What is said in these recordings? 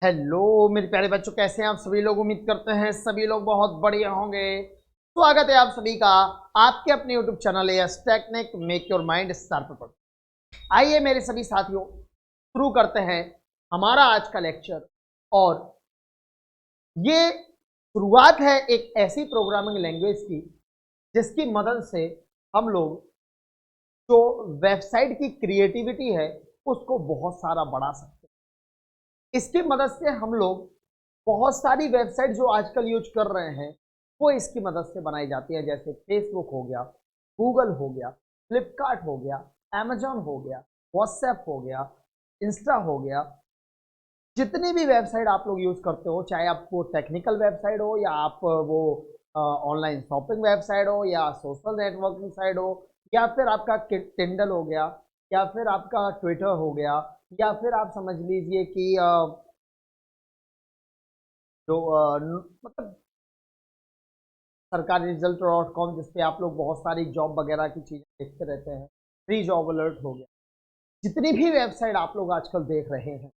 Hello मेरे प्यारे बच्चों, कैसे हैं आप सभी लोग। उम्मीद करते हैं सभी लोग बहुत बढ़िया होंगे। स्वागत है आप सभी का आपके अपने YouTube channel technique make your mind sharp पर। आइए मेरे सभी साथियों, शुरू करते हैं हमारा आज का लेक्चर। और ये शुरुआत है एक ऐसी प्रोग्रामिंग लैंग्वेज की जिसकी मदद से हम लोग जो वेबसाइट की क्रिएटिविटी है उसको बहुत सारा बढ़ा सकते हैं। इसकी मदद से हम लोग बहुत सारी वेबसाइट जो आजकल यूज कर रहे हैं वो इसकी मदद से बनाई जाती है, जैसे फेसबुक हो गया, गूगल हो गया, फ्लिपकार्ट हो गया, अमेजॉन हो गया, व्हाट्सएप हो गया, इंस्टा हो गया। जितनी भी वेबसाइट आप लोग यूज करते हो, चाहे आपको टेक्निकल वेबसाइट हो या आप वो ऑनलाइन शॉपिंग वेबसाइट हो या सोशल नेटवर्किंग साइट हो या फिर आपका टिंडल हो गया या फिर आपका ट्विटर हो गया या फिर आप समझ लीजिए कि जो मतलब सरकारी रिजल्ट.com, जिसपे आप लोग बहुत सारी जॉब वगैरह की चीज़ें देखते रहते हैं, फ्री जॉब अलर्ट हो गया। जितनी भी वेबसाइट आप लोग आजकल देख रहे हैं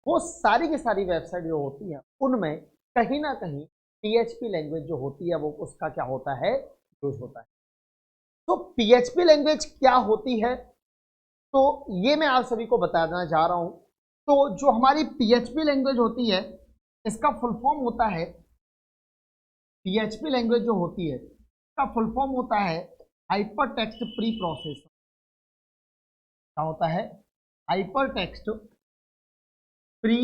वो सारी की सारी वेबसाइट जो होती हैं उनमें कहीं ना कहीं PHP लैंग्वेज जो होती है वो उसका क्या होता है, यूज होता है। तो PHP लैंग्वेज क्या होती है तो ये मैं आप सभी को बताना चाह रहा हूं। तो जो हमारी PHP लैंग्वेज होती है इसका फुल फॉर्म होता है, PHP लैंग्वेज जो होती है इसका फुल फॉर्म होता है हाइपर टेक्स्ट प्री प्रोसेसर। क्या होता है? हाइपर टेक्स्ट प्री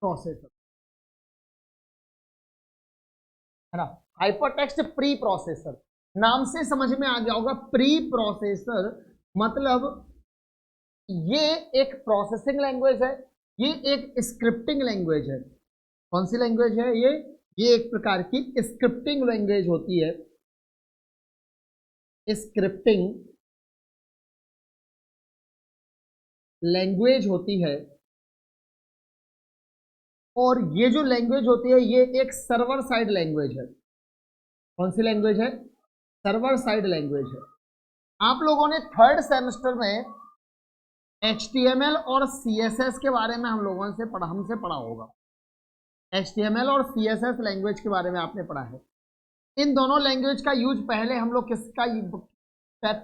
प्रोसेसर, है ना। हाइपर टेक्स्ट प्री प्रोसेसर नाम से समझ में आ गया होगा। प्री प्रोसेसर मतलब ये एक प्रोसेसिंग लैंग्वेज है, ये एक स्क्रिप्टिंग लैंग्वेज है। कौन सी लैंग्वेज है ये एक प्रकार की स्क्रिप्टिंग लैंग्वेज होती है। स्क्रिप्टिंग लैंग्वेज होती है और ये जो लैंग्वेज होती है ये एक सर्वर साइड लैंग्वेज है। कौन सी लैंग्वेज है? सर्वर साइड लैंग्वेज है। आप लोगों ने थर्ड सेमेस्टर में HTML और CSS के बारे में हमसे पढ़ा होगा। HTML और CSS लैंग्वेज के बारे में आपने पढ़ा है। इन दोनों लैंग्वेज का यूज पहले हम लोग किसका वेब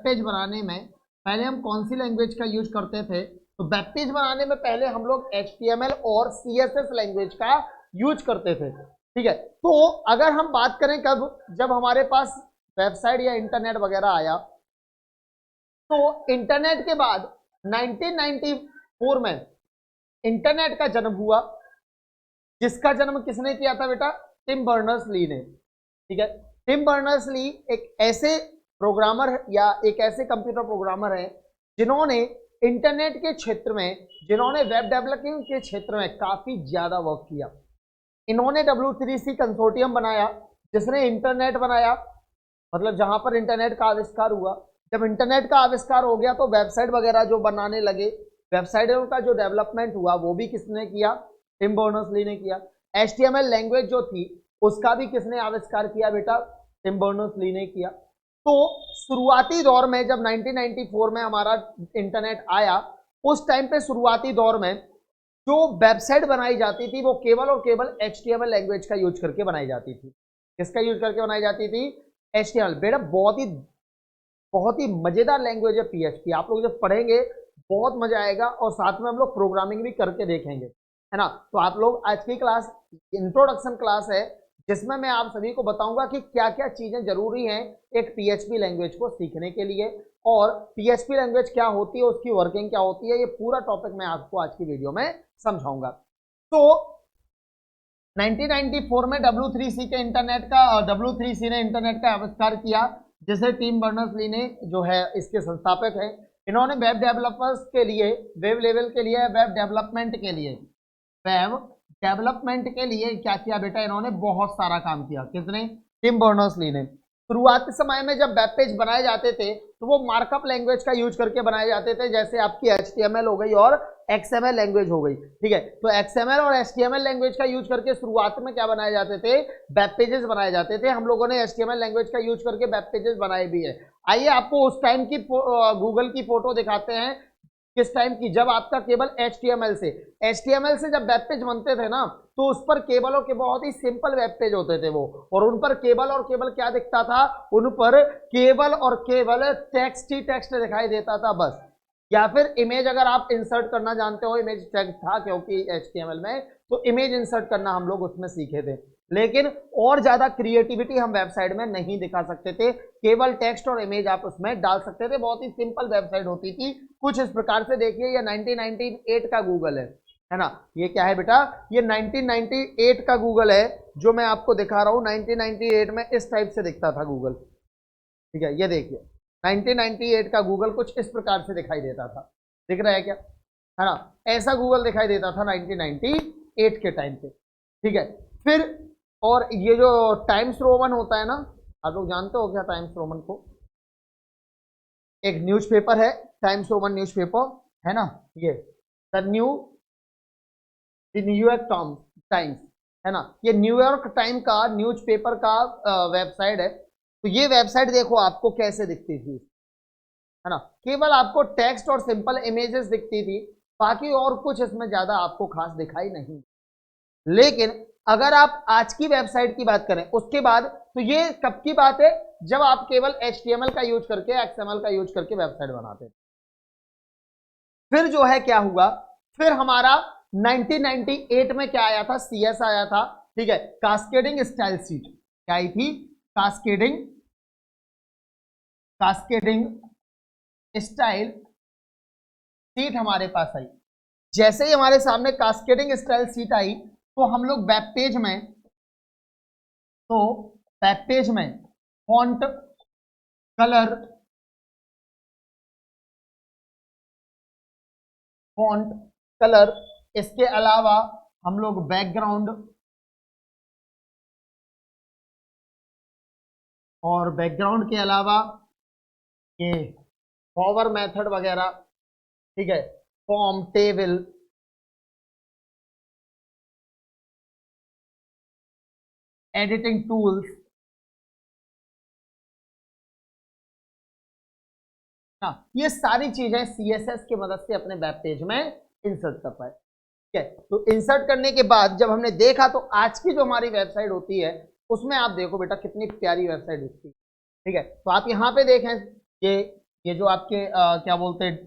पेज बनाने में पहले हम कौन सी लैंग्वेज का यूज करते थे? तो वेब पेज बनाने में पहले हम लोग HTML और CSS लैंग्वेज का यूज करते थे। ठीक है, तो अगर हम बात करें कब, जब हमारे पास वेबसाइट या इंटरनेट वगैरह आया, तो इंटरनेट के बाद 1994 में इंटरनेट का जन्म हुआ, जिसका जन्म किसने किया था बेटा? टिम बर्नर्स-ली ने। ठीक है, टिम बर्नर्स-ली एक ऐसे प्रोग्रामर या एक ऐसे कंप्यूटर प्रोग्रामर हैं जिन्होंने इंटरनेट के क्षेत्र में, जिन्होंने वेब डेवलपिंग के क्षेत्र में काफी ज्यादा वर्क किया। इन्होंने W3C कंसोर्टियम बनाया जिसने इंटरनेट बनाया, मतलब जहां पर इंटरनेट का आविष्कार हुआ। जब इंटरनेट का आविष्कार हो गया तो वेबसाइट वगैरह जो बनाने लगे, वेबसाइटों का जो डेवलपमेंट हुआ वो भी किसने किया? टिम बर्नर्स-ली ने किया। HTML लैंग्वेज जो थी उसका भी किसने आविष्कार किया बेटा? टिम बर्नर्स-ली ने किया। तो शुरुआती दौर में जब 1994 में हमारा इंटरनेट आया, उस टाइम पे शुरुआती दौर में जो वेबसाइट बनाई जाती थी वो केवल और केवल HTML लैंग्वेज का यूज करके बनाई जाती थी। किसका यूज करके बनाई जाती थी? HTML। बेटा बहुत ही मजेदार लैंग्वेज है PHP। आप लोग जब पढ़ेंगे बहुत मजा आएगा और साथ में हम लोग प्रोग्रामिंग भी करके देखेंगे, है ना। तो आप लोग आज की क्लास इंट्रोडक्शन क्लास है जिसमें मैं आप सभी को बताऊंगा कि क्या क्या चीजें जरूरी हैं एक PHP लैंग्वेज को सीखने के लिए, और PHP लैंग्वेज क्या होती है, उसकी वर्किंग क्या होती है, ये पूरा टॉपिक मैं आपको आज की वीडियो में समझाऊंगा। तो 1994 में W3C ने इंटरनेट का आविष्कार किया, जिसे टिम बर्नर्स-ली ने जो है इसके संस्थापक है। इन्होंने वेब डेवलपर्स के लिए, वेब लेवल के लिए, वेब डेवलपमेंट के लिए क्या किया बेटा? इन्होंने बहुत सारा काम किया। किसने? टिम बर्नर्स-ली ने। शुरुआती समय में जब वेब पेज बनाए जाते थे तो वो मार्कअप लैंग्वेज का यूज करके बनाए जाते थे, जैसे आपकी HTML हो गई और XML लैंग्वेज हो गई। ठीक है, तो XML और HTML लैंग्वेज का यूज करके शुरुआत में क्या बनाए जाते थे? वेब पेजेस बनाए जाते थे। हम लोगों ने HTML लैंग्वेज का यूज करके वेब पेजेस बनाए भी है। आइए आपको उस टाइम की गूगल की फोटो दिखाते हैं किस टाइम की, जब आपका केवल HTML से जब वेब पेज बनते थे ना, तो उस पर केवलों के बहुत ही सिंपल वेब पेज होते थे वो, और उन पर केवल और केवल क्या दिखता था, उन पर केवल और केवल टेक्स्ट ही टेक्स्ट दिखाई देता था बस, या फिर इमेज अगर आप इंसर्ट करना जानते हो, इमेज टैग था क्योंकि HTML में, तो इमेज इंसर्ट करना हम लोग उसमें सीखे थे, लेकिन और ज्यादा क्रिएटिविटी हम वेबसाइट में नहीं दिखा सकते थे, केवल टेक्स्ट और इमेज आप उसमें डाल सकते थे, बहुत ही सिंपल वेबसाइट होती थी कुछ इस प्रकार से। देखिए ये 1998 का गूगल है ना, ये क्या है बेटा, ये 1998 का गूगल है जो मैं आपको दिखा रहा हूं। 1998 में इस टाइप से दिखता था गूगल, ठीक है, ये देखिए 1998 का गूगल कुछ इस प्रकार से दिखाई देता था, दिख रहा है क्या, है ना, ऐसा गूगल दिखाई देता था 1998 के टाइम पे, ठीक है। फिर और ये जो टाइम्स रोमन होता है ना, आप लोग जानते हो क्या टाइम्स रोमन को, एक न्यूज़पेपर है टाइम्स रोमन न्यूज़पेपर, है ना, ये द न्यूयॉर्क टाइम्स, है ना, ये न्यूयॉर्क टाइम का न्यूज़पेपर का वेबसाइट है। तो ये वेबसाइट देखो आपको कैसे दिखती थी, है ना, केवल आपको टेक्स्ट और सिंपल इमेजेस दिखती थी, बाकी और कुछ इसमें ज्यादा आपको खास दिखाई नहीं। लेकिन अगर आप आज की वेबसाइट की बात करें उसके बाद, तो ये कब की बात है, जब आप केवल HTML का यूज करके, XML का यूज करके वेबसाइट बनाते थे। फिर जो है क्या हुआ, फिर हमारा 1998 में क्या आया था, CS आया था, ठीक है, कास्केडिंग स्टाइल सीट क्या आई थी, कास्केडिंग स्टाइल सीट हमारे पास आई। जैसे ही हमारे सामने कास्केडिंग स्टाइल सीट आई, तो हम लोग वेब पेज में फॉन्ट कलर, इसके अलावा हम लोग बैकग्राउंड और बैकग्राउंड के अलावा ये फॉर्वर मेथड वगैरह, ठीक है, फॉर्म टेबल, एडिटिंग टूल्स, हाँ, ये सारी चीजें CSS की मदद से अपने वेब पेज में इंसर्ट कर पाए, ठीक है। तो इंसर्ट करने के बाद जब हमने देखा, तो आज की जो हमारी वेबसाइट होती है उसमें आप देखो बेटा कितनी प्यारी वेबसाइट दिखती है, ठीक है। तो आप यहाँ पे देखें, ये ये जो आपके क्या बोलते हैं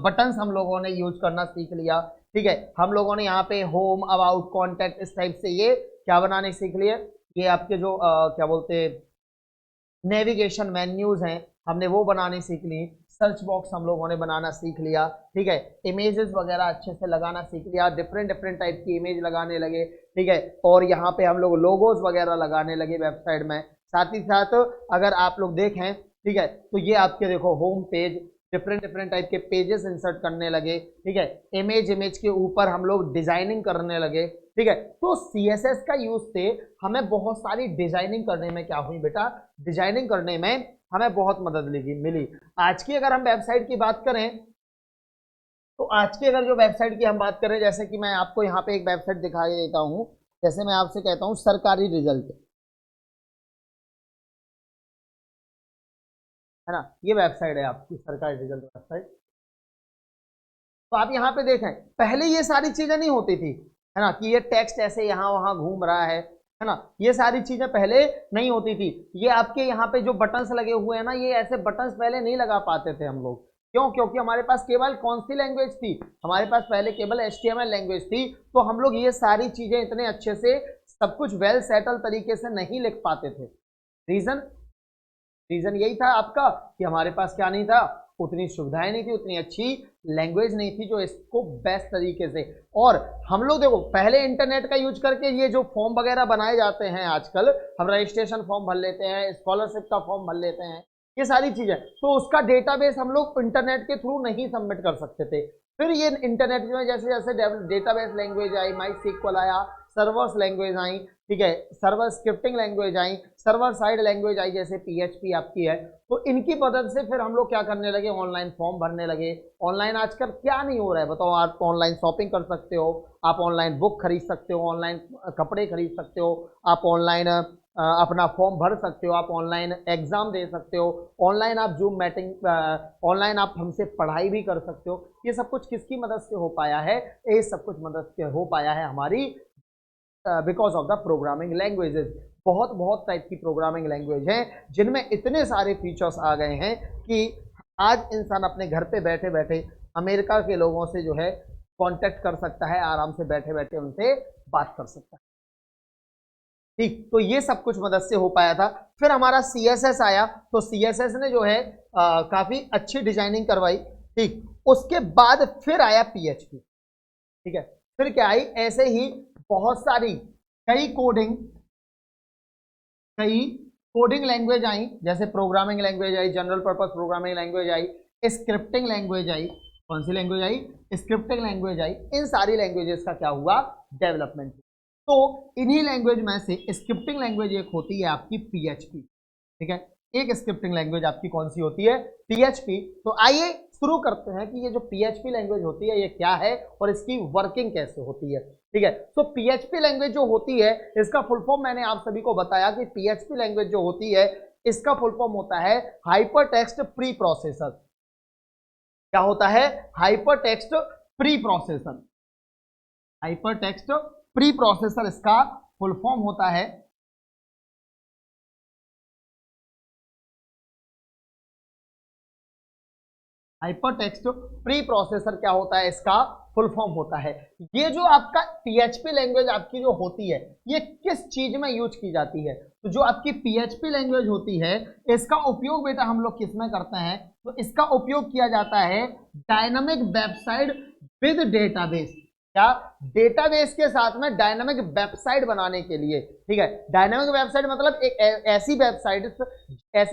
बटन्स हम लोगों ने यूज करना सीख लिया, ठीक है। हम लोगों ने यहाँ पे होम, अबाउट, कॉन्टैक्ट, इस टाइप से ये क्या बनाने सीख लिए, ये आपके जो क्या बोलते हैं नेविगेशन मेन्यूज हैं, हमने वो बनाने सीख ली, सर्च बॉक्स हम लोगों ने बनाना सीख लिया, ठीक है, इमेजेस वगैरह अच्छे से लगाना सीख लिया, डिफरेंट डिफरेंट टाइप की इमेज लगाने लगे, ठीक है, और यहाँ पे हम लोग लोगोज वगैरह लगाने लगे वेबसाइट में। साथ ही साथ अगर आप लोग देखें, ठीक है, तो ये आपके देखो home page, different different type के पेजेस इंसर्ट करने लगे, ठीक है, इमेज के ऊपर हम लोग डिजाइनिंग करने लगे, ठीक है। तो CSS का यूज से हमें बहुत सारी डिजाइनिंग करने में क्या हुई बेटा, डिजाइनिंग करने में हमें बहुत मदद मिली। आज की अगर हम वेबसाइट की बात करें, तो आज की अगर जो वेबसाइट की हम बात करें, जैसे कि मैं आपको यहाँ पे एक वेबसाइट दिखाई देता हूँ, जैसे मैं आपसे कहता हूँ सरकारी रिजल्ट, है ना, ये वेबसाइट है आपकी सरकारी रिजल्ट वेबसाइट। तो आप यहाँ पे देखें, पहले ये सारी चीजें नहीं होती थी, है ना, कि ये टेक्स्ट ऐसे यहाँ वहां घूम रहा है ना, ये सारी चीजें पहले नहीं होती थी। ये आपके यहाँ पे जो बटन्स लगे हुए हैं ना, ये ऐसे बटन्स पहले नहीं लगा पाते थे हम लोग, क्यों, क्योंकि हमारे पास केवल कौन सी लैंग्वेज थी, हमारे पास पहले केवल HTML लैंग्वेज थी, तो हम लोग ये सारी चीजें इतने अच्छे से सब कुछ वेल सेटल तरीके से नहीं लिख पाते थे। रीजन रीजन यही था आपका कि हमारे पास क्या नहीं था, उतनी सुविधाएं नहीं थी, उतनी अच्छी लैंग्वेज नहीं थी जो इसको बेस्ट तरीके से। और हम लोग देखो पहले इंटरनेट का यूज करके ये जो फॉर्म वगैरह बनाए जाते हैं आजकल, हम रजिस्ट्रेशन फॉर्म भर लेते हैं, स्कॉलरशिप का फॉर्म भर लेते हैं, ये सारी चीजें, तो उसका डेटाबेस हम लोग इंटरनेट के थ्रू नहीं सबमिट कर सकते थे। फिर ये इंटरनेट में जैसे जैसे डेटाबेस लैंग्वेज आई, माई सिक्वल आया, सर्वर्स लैंग्वेज आई, ठीक है, सर्वर स्क्रिप्टिंग लैंग्वेज आई, सर्वर साइड लैंग्वेज आई, जैसे PHP आपकी है, तो इनकी मदद से फिर हम लोग क्या करने लगे, ऑनलाइन फॉर्म भरने लगे। ऑनलाइन आजकल क्या नहीं हो रहा है बताओ, आप ऑनलाइन शॉपिंग कर सकते हो, आप ऑनलाइन बुक खरीद सकते हो, ऑनलाइन कपड़े खरीद सकते हो, आप ऑनलाइन अपना फॉर्म भर सकते हो, आप ऑनलाइन एग्जाम दे सकते हो, ऑनलाइन आप जूम मीटिंग, ऑनलाइन आप हमसे पढ़ाई भी कर सकते हो। ये सब कुछ किसकी मदद से हो पाया है? ये सब कुछ मदद से हो पाया है हमारी because of the programming languages. बहुत बहुत टाइप की प्रोग्रामिंग लैंग्वेज हैं जिनमें इतने सारे फीचर्स आ गए हैं कि आज इंसान अपने घर पे बैठे बैठे अमेरिका के लोगों से जो है कांटेक्ट कर सकता है, आराम से बैठे बैठे उनसे बात कर सकता है। ठीक, तो ये सब कुछ मदद से हो पाया था। फिर हमारा CSS आया, तो CSS ने जो है काफी अच्छी डिजाइनिंग करवाई। ठीक, उसके बाद फिर आया PHP। ठीक है, फिर क्या आई, ऐसे ही बहुत सारी कई कोडिंग लैंग्वेज आई, जैसे प्रोग्रामिंग लैंग्वेज आई, जनरल पर्पस प्रोग्रामिंग लैंग्वेज आई, स्क्रिप्टिंग लैंग्वेज आई। कौन सी लैंग्वेज आई? स्क्रिप्टिंग लैंग्वेज आई। इन सारी लैंग्वेजेस का क्या हुआ? डेवलपमेंट। तो इन्हीं लैंग्वेज में से स्क्रिप्टिंग लैंग्वेज एक होती है आपकी PHP। ठीक है, एक स्क्रिप्टिंग लैंग्वेज आपकी कौन सी होती है? PHP। तो आइए शुरू करते हैं कि ये जो PHP लैंग्वेज होती है ये क्या है और इसकी वर्किंग कैसे होती है। ठीक है, तो PHP लैंग्वेज जो होती है इसका फुल फॉर्म मैंने आप सभी को बताया कि PHP लैंग्वेज जो होती है इसका फुल फॉर्म होता है हाइपर टेक्स्ट प्री प्रोसेसर। क्या होता है? Hyper text pre processor. Hyper text pre processor इसका फुल फॉर्म होता है। हाइपर टेक्स्ट प्री प्रोसेसर क्या होता है? इसका फुल फॉर्म होता है। ये जो आपका PHP लैंग्वेज आपकी जो होती है ये किस चीज में यूज की जाती है? तो जो आपकी PHP लैंग्वेज होती है इसका उपयोग बेटा हम लोग किस में करते हैं? तो इसका उपयोग किया जाता है डायनामिक वेबसाइट विद डेटाबेस। क्या? डेटाबेस के साथ में डायनामिक वेबसाइट बनाने के लिए। ठीक है, डायनामिक वेबसाइट मतलब एक ऐसी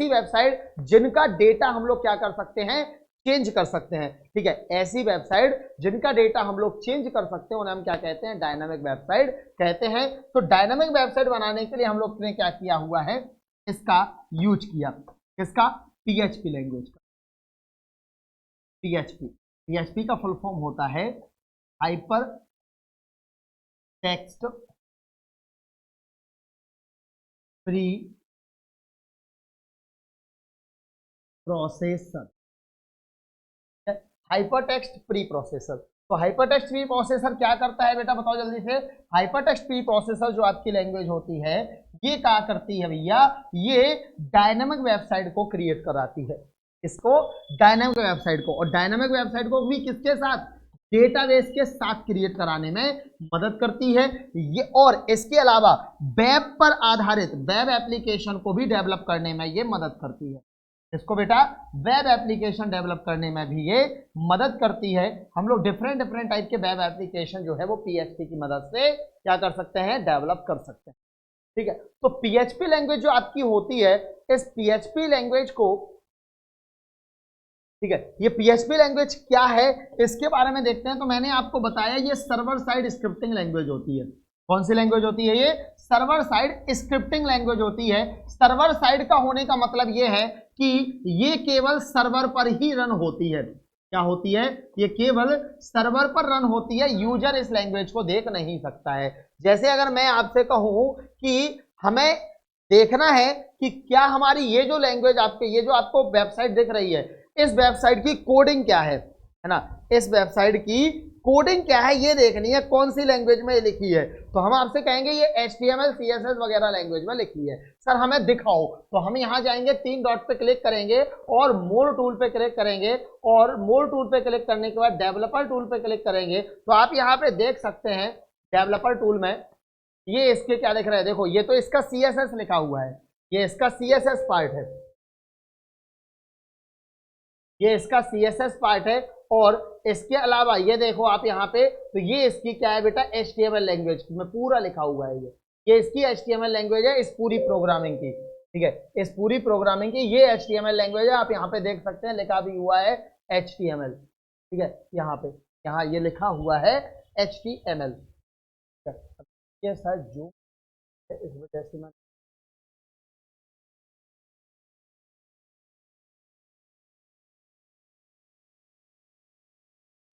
वेबसाइट जिनका डेटा हम लोग क्या कर सकते हैं? चेंज कर सकते हैं। ठीक है, ऐसी वेबसाइट जिनका डेटा हम लोग चेंज कर सकते हैं उन्हें हम क्या कहते हैं? डायनामिक वेबसाइट कहते हैं। तो डायनामिक वेबसाइट बनाने के लिए हम लोग ने क्या किया हुआ है? इसका यूज किया। किसका? PHP लैंग्वेज का। PHP का फुल फॉर्म होता है hyper text pre processor. Hyper text pre processor. तो हाइपर टेक्स्ट प्री प्रोसेसर क्या करता है बेटा? बताओ जल्दी से। हाइपर टेक्स्ट प्री प्रोसेसर जो आपकी लैंग्वेज होती है ये क्या करती है भैया? ये डायनामिक वेबसाइट को क्रिएट कराती है। इसको डायनामिक वेबसाइट को, और डायनामिक वेबसाइट को भी किसके साथ? डेटाबेस के साथ क्रिएट कराने में मदद करती है ये। और इसके अलावा वेब पर आधारित वेब एप्लीकेशन को भी डेवलप करने में ये मदद करती है। इसको बेटा वेब एप्लीकेशन डेवलप करने में भी ये मदद करती है। हम लोग डिफरेंट डिफरेंट टाइप के वेब एप्लीकेशन जो है वो PHP की मदद से क्या कर सकते हैं? डेवलप कर सकते हैं। ठीक है, तो PHP लैंग्वेज जो आपकी होती है इस PHP लैंग्वेज को, ठीक है, ये PHP लैंग्वेज क्या है इसके बारे में देखते हैं। तो मैंने आपको बताया ये सर्वर साइड स्क्रिप्टिंग लैंग्वेज होती है। कौन सी लैंग्वेज होती है? ये सर्वर साइड स्क्रिप्टिंग लैंग्वेज होती है। सर्वर साइड का होने का मतलब ये है कि ये केवल सर्वर पर ही रन होती है। क्या होती है? ये केवल सर्वर पर रन होती है, यूजर इस लैंग्वेज को देख नहीं सकता है। जैसे अगर मैं आपसे कहूं कि हमें देखना है कि क्या हमारी ये जो लैंग्वेज आपके, ये जो आपको वेबसाइट दिख रही है इस वेबसाइट की कोडिंग क्या है ना? इस वेबसाइट की कोडिंग क्या है ये देखनी है, कौन सी लैंग्वेज में लिखी है। तो हम आपसे कहेंगे ये HTML CSS वगैरह लैंग्वेज में लिखी है। सर हमें दिखाओ। तो हम यहां जाएंगे, 3 डॉट पे क्लिक करेंगे और मोर टूल पे क्लिक करेंगे, और मोर टूल पे क्लिक करने के बाद डेवलपर टूल पे क्लिक करेंगे। तो आप यहाँ पे देख सकते हैं डेवलपर टूल में ये इसके क्या लिख रहा है? देखो ये तो इसका CSS लिखा हुआ है, ये इसका CSS पार्ट है, ये इसका CSS पार्ट है। और इसके अलावा ये देखो आप यहाँ पे, तो ये इसकी क्या है बेटा? HTML लैंग्वेज में पूरा लिखा हुआ है। ये इसकी HTML लैंग्वेज है इस पूरी प्रोग्रामिंग की। ठीक है, इस पूरी प्रोग्रामिंग की ये HTML लैंग्वेज है। आप यहाँ पे देख सकते हैं लिखा भी हुआ है HTML। ठीक है, यहाँ पे यहाँ ये लिखा हुआ है HTML। ये सर जो इस वजह से मैं,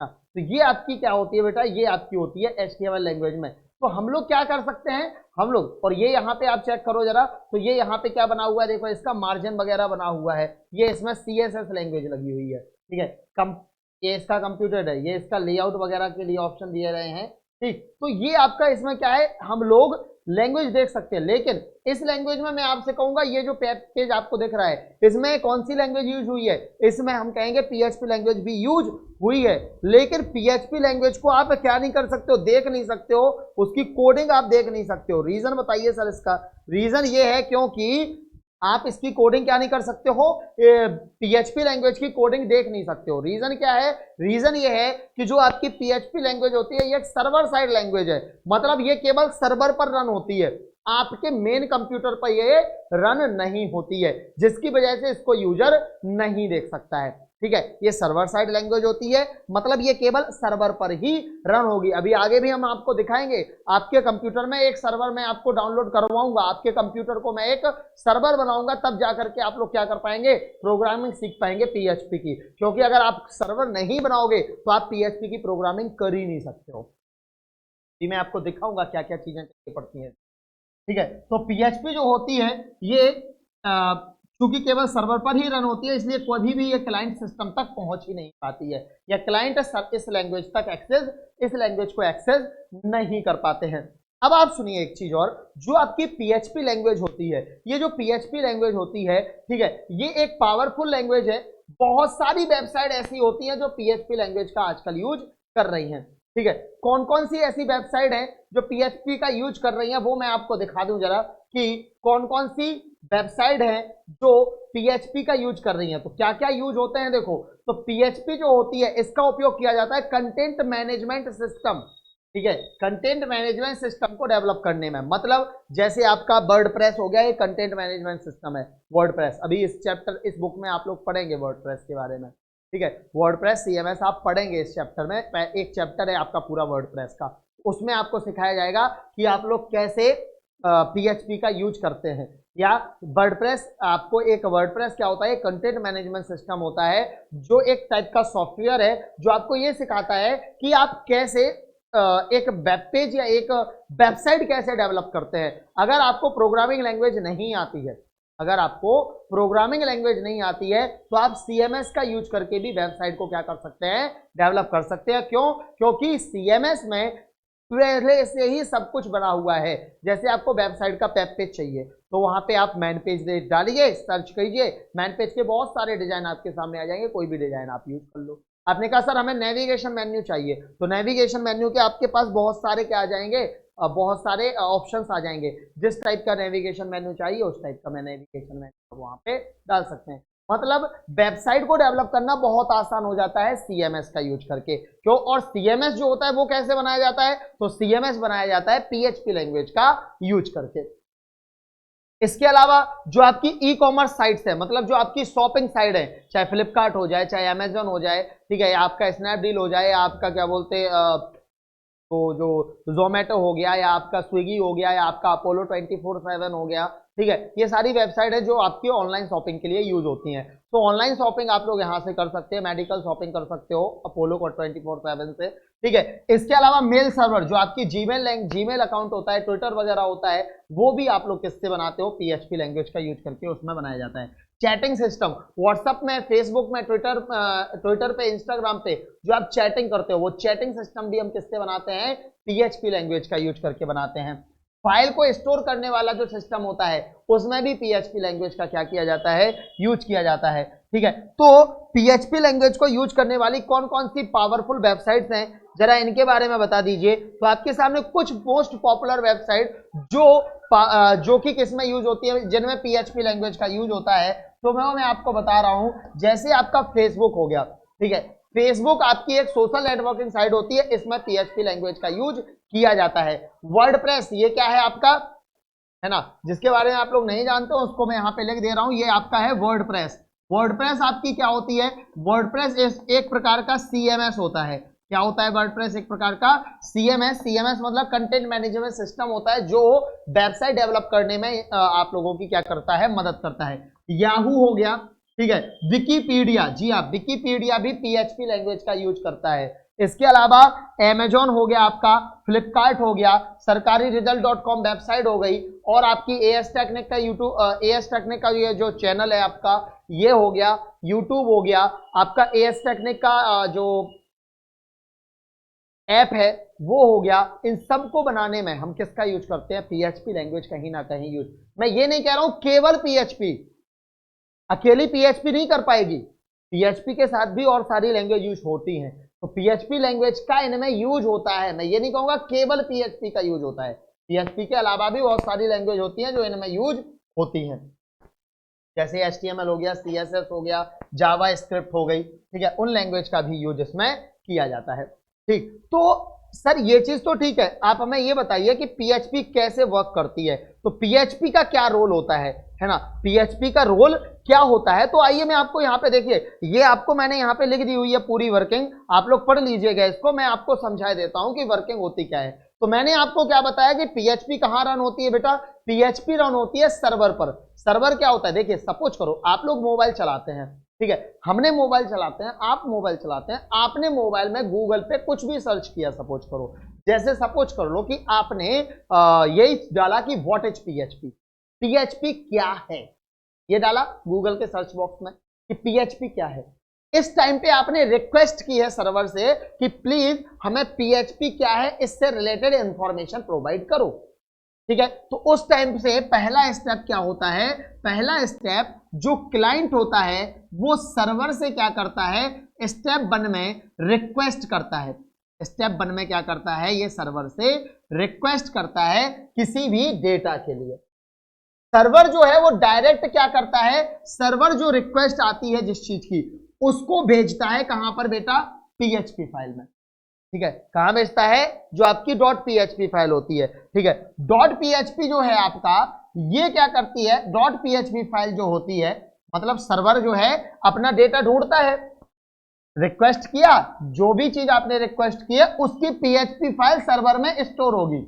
हाँ, तो ये आपकी क्या होती है बेटा? ये आपकी होती है HTML लैंग्वेज में। तो हम लोग क्या कर सकते हैं, हम लोग, और ये यहाँ पे आप चेक करो जरा, तो ये यहाँ पे क्या बना हुआ है, देखो इसका मार्जिन वगैरह बना हुआ है, ये इसमें CSS लैंग्वेज लगी हुई है, ठीक है। ये इसका कंप्यूटर है, ये इसका लेआउट वगैरह के लिए ऑप्शन दिए रहे हैं, ठीक। तो ये आपका इसमें क्या है, हम लोग लैंग्वेज देख सकते हैं, लेकिन इस लैंग्वेज में मैं आपसे कहूंगा ये जो पेज आपको दिख रहा है इसमें कौन सी लैंग्वेज यूज हुई है, इसमें हम कहेंगे PHP लैंग्वेज भी यूज हुई है। लेकिन PHP लैंग्वेज को आप क्या नहीं कर सकते हो, देख नहीं सकते हो, उसकी कोडिंग आप देख नहीं सकते हो। रीजन बताइए सर इसका। रीजन ये है क्योंकि आप इसकी कोडिंग क्या नहीं कर सकते हो, PHP लैंग्वेज की कोडिंग देख नहीं सकते हो। रीजन क्या है, रीजन ये है कि जो आपकी PHP लैंग्वेज होती है ये एक सर्वर साइड लैंग्वेज है, मतलब ये केवल सर्वर पर रन होती है, आपके मेन कंप्यूटर पर ये रन नहीं होती है, जिसकी वजह से इसको यूजर नहीं देख सकता है, ठीक है। ये सर्वर साइड लैंग्वेज होती है, मतलब ये केवल सर्वर पर ही रन होगी। अभी आगे भी हम आपको दिखाएंगे, आपके कंप्यूटर में एक सर्वर में आपको डाउनलोड करवाऊंगा, आपके कंप्यूटर को मैं एक सर्वर बनाऊंगा, तब जाकर के आप लोग क्या कर पाएंगे, प्रोग्रामिंग सीख पाएंगे PHP की। क्योंकि अगर आप सर्वर नहीं बनाओगे तो आप PHP की प्रोग्रामिंग कर ही नहीं सकते हो। मैं आपको दिखाऊंगा क्या क्या चीजें पड़ती हैं, ठीक है। तो PHP जो होती है ये क्योंकि केवल सर्वर पर ही रन होती है, इसलिए कभी भी ये क्लाइंट सिस्टम तक पहुंच ही नहीं पाती है, या क्लाइंट इस लैंग्वेज तक एक्सेस, इस लैंग्वेज को एक्सेस नहीं कर पाते हैं। अब आप सुनिए एक चीज और, जो आपकी PHP लैंग्वेज होती है, ये जो PHP लैंग्वेज होती है, ठीक है, ये एक पावरफुल लैंग्वेज है। बहुत सारी वेबसाइट ऐसी होती हैं जो PHP लैंग्वेज का आजकल यूज कर रही हैं, ठीक है। कौन कौन सी ऐसी वेबसाइट है जो PHP का यूज कर रही है, वो मैं आपको दिखा दूं जरा कि कौन कौन सी वेबसाइट है जो PHP का यूज कर रही है। तो क्या क्या यूज होते हैं देखो, तो PHP जो होती है इसका उपयोग किया जाता है कंटेंट मैनेजमेंट सिस्टम, ठीक है, कंटेंट मैनेजमेंट सिस्टम को डेवलप करने में। मतलब जैसे आपका वर्डप्रेस हो गया, ये कंटेंट मैनेजमेंट सिस्टम है वर्डप्रेस। अभी इस चैप्टर, इस बुक में आप लोग पढ़ेंगे वर्डप्रेस के बारे में, ठीक है। वर्डप्रेस CMS आप पढ़ेंगे इस चैप्टर में, एक चैप्टर है आपका पूरा वर्डप्रेस का, उसमें आपको सिखाया जाएगा कि आप लोग कैसे PHP का यूज करते हैं। या वर्डप्रेस, आपको एक वर्डप्रेस क्या होता है, कंटेंट मैनेजमेंट सिस्टम होता है, जो एक टाइप का सॉफ्टवेयर है जो आपको ये सिखाता है कि आप कैसे एक वेब पेज या एक वेबसाइट कैसे डेवलप करते हैं। अगर आपको प्रोग्रामिंग लैंग्वेज नहीं आती है, अगर आपको प्रोग्रामिंग लैंग्वेज नहीं आती है, तो आप CMS का यूज करके भी वेबसाइट को क्या कर सकते हैं, डेवलप कर सकते हैं। क्यों? क्योंकि CMS में पहले से ही सब कुछ बना हुआ है। जैसे आपको वेबसाइट का वेब पेज चाहिए, तो वहां पे आप मैन पेज डालिए, सर्च कीजिए, मैन पेज के बहुत सारे डिजाइन आपके सामने आ जाएंगे, कोई भी डिजाइन आप यूज कर लो। आपने कहा सर हमें नेविगेशन मेन्यू चाहिए, तो नेविगेशन मेन्यू के आपके पास बहुत सारे क्या आ जाएंगे, बहुत सारे ऑप्शंस आ जाएंगे। जिस टाइप का नेविगेशन मेन्यू चाहिए उस टाइप का मैं नेविगेशन मेन्यू वहां पे डाल सकते हैं। मतलब वेबसाइट को डेवलप करना बहुत आसान हो जाता है CMS का यूज करके। क्यों? और CMS जो होता है वो कैसे बनाया जाता है, तो CMS बनाया जाता है PHP लैंग्वेज का यूज करके। इसके अलावा जो आपकी ई-कॉमर्स साइट्स है, मतलब जो आपकी शॉपिंग साइट है, चाहे फ्लिपकार्ट हो जाए, चाहे अमेजन हो जाए, ठीक है, आपका स्नैपडील हो जाए, आपका क्या बोलते तो जो जोमेटो हो गया, या आपका स्विगी हो गया, या आपका अपोलो 24/7 हो गया, ठीक है, ये सारी वेबसाइट है जो आपकी ऑनलाइन शॉपिंग के लिए यूज होती हैं। तो ऑनलाइन शॉपिंग आप लोग यहाँ से कर सकते हैं, मेडिकल शॉपिंग कर सकते हो अपोलो को 24/7 से, ठीक है। इसके अलावा मेल सर्वर, जो आपकी जीमेल अकाउंट होता है, ट्विटर वगैरह होता है, वो भी आप लोग किससे बनाते हो, PHP लैंग्वेज का यूज करके उसमें बनाया जाता है। चैटिंग सिस्टम, व्हाट्सएप में, फेसबुक में, ट्विटर पे, इंस्टाग्राम पे जो आप चैटिंग करते हो, वो चैटिंग सिस्टम भी हम किससे बनाते हैं, PHP लैंग्वेज का यूज करके बनाते हैं। फाइल को स्टोर करने वाला जो सिस्टम होता है उसमें भी PHP लैंग्वेज का क्या किया जाता है, यूज किया जाता है, ठीक है। तो PHP लैंग्वेज को यूज करने वाली कौन कौन सी पावरफुल वेबसाइट्स हैं, जरा इनके बारे में बता दीजिए। तो आपके सामने कुछ मोस्ट पॉपुलर वेबसाइट जो कि किसमें यूज होती है, जिनमें PHP लैंग्वेज का यूज होता है, तो मैं आपको बता रहा हूं। जैसे आपका फेसबुक हो गया, ठीक है, फेसबुक आपकी एक सोशल नेटवर्किंग साइट होती है, इसमें PHP लैंग्वेज का यूज किया जाता है। वर्डप्रेस, ये क्या है आपका, है ना, जिसके बारे में आप लोग नहीं जानते हो उसको मैं यहाँ पे लिख दे रहा हूं, ये आपका है वर्डप्रेस। वर्डप्रेस आपकी क्या होती है, वर्डप्रेस एक प्रकार का CMS होता है। क्या होता है वर्डप्रेस? एक प्रकार का CMS मतलब कंटेंट मैनेजमेंट सिस्टम होता है, जो वेबसाइट डेवलप करने में आप लोगों की क्या करता है, मदद करता है। याहू हो गया, ठीक है, विकीपीडिया, जी हाँ, विकीपीडिया भी PHP लैंग्वेज का यूज करता है। इसके अलावा Amazon हो गया आपका, फ्लिपकार्ट हो गया, सरकारी रिजल्ट.com वेबसाइट हो गई, और आपकी एएस टेक्निक का यूट्यूब, एएस टेक्निक का ये जो चैनल है आपका ये हो गया, यूट्यूब हो गया आपका, एएस टेक्निक का जो ऐप है वो हो गया। इन सबको बनाने में हम किसका यूज करते हैं? पीएचपी लैंग्वेज कहीं ना कहीं यूज। मैं ये नहीं कह रहा हूं केवल पीएचपी, अकेली पीएचपी नहीं कर पाएगी, पीएचपी के साथ भी और सारी लैंग्वेज यूज होती हैं, तो पीएचपी लैंग्वेज का इनमें यूज होता है। मैं ये नहीं कहूंगा केवल पीएचपी का यूज होता है, पीएचपी के अलावा भी बहुत सारी लैंग्वेज होती हैं जो इनमें यूज होती हैं, जैसे एचटीएमएल हो गया, सीएसएस हो गया, जावा स्क्रिप्ट हो गई, ठीक है, उन लैंग्वेज का भी यूज इसमें किया जाता है। ठीक, तो सर ये चीज तो ठीक है, आप हमें ये बताइए कि पीएचपी कैसे वर्क करती है, तो पीएचपी का क्या रोल होता है ना, पीएचपी का रोल क्या होता है। तो आइए मैं आपको यहाँ पे देखिए, ये आपको मैंने यहाँ पे लिख दी हुई है पूरी वर्किंग, आप लोग पढ़ लीजिएगा इसको, मैं आपको समझा देता हूं कि वर्किंग होती क्या है। तो मैंने आपको क्या बताया कि पीएचपी कहाँ रन होती है बेटा? पीएचपी रन होती है सर्वर पर। सर्वर क्या होता है? देखिए सपोज करो आप लोग मोबाइल चलाते हैं, ठीक है, हमने मोबाइल चलाते हैं, आप मोबाइल चलाते हैं, आपने मोबाइल में गूगल पे कुछ भी सर्च किया, सपोज करो, जैसे सपोज कर लो कि आपने यही डाला कि व्हाट इज पीएचपी, पीएचपी क्या है, ये डाला गूगल के सर्च बॉक्स में कि पीएचपी क्या है। इस टाइम पे आपने रिक्वेस्ट की है सर्वर से कि प्लीज हमें पीएचपी क्या है इससे रिलेटेड इंफॉर्मेशन प्रोवाइड करो, ठीक है। तो उस टाइम से पहला स्टेप क्या होता है? पहला स्टेप जो क्लाइंट होता है वो सर्वर से क्या करता है? स्टेप 1 में रिक्वेस्ट करता है। स्टेप 1 में क्या करता है? ये सर्वर से रिक्वेस्ट करता है किसी भी डेटा के लिए। सर्वर जो है वो डायरेक्ट क्या करता है? सर्वर जो रिक्वेस्ट आती है जिस चीज की, उसको भेजता है कहां पर बेटा? पीएचपी फाइल में, ठीक है। कहां भेजता है? जो आपकी .php फाइल होती है, ठीक है। .php जो है आपका, ये क्या करती है? .php फाइल जो होती है, मतलब सर्वर जो है अपना डेटा ढूंढता है, रिक्वेस्ट किया, जो भी चीज आपने रिक्वेस्ट की है उसकी PHP फाइल सर्वर में स्टोर होगी,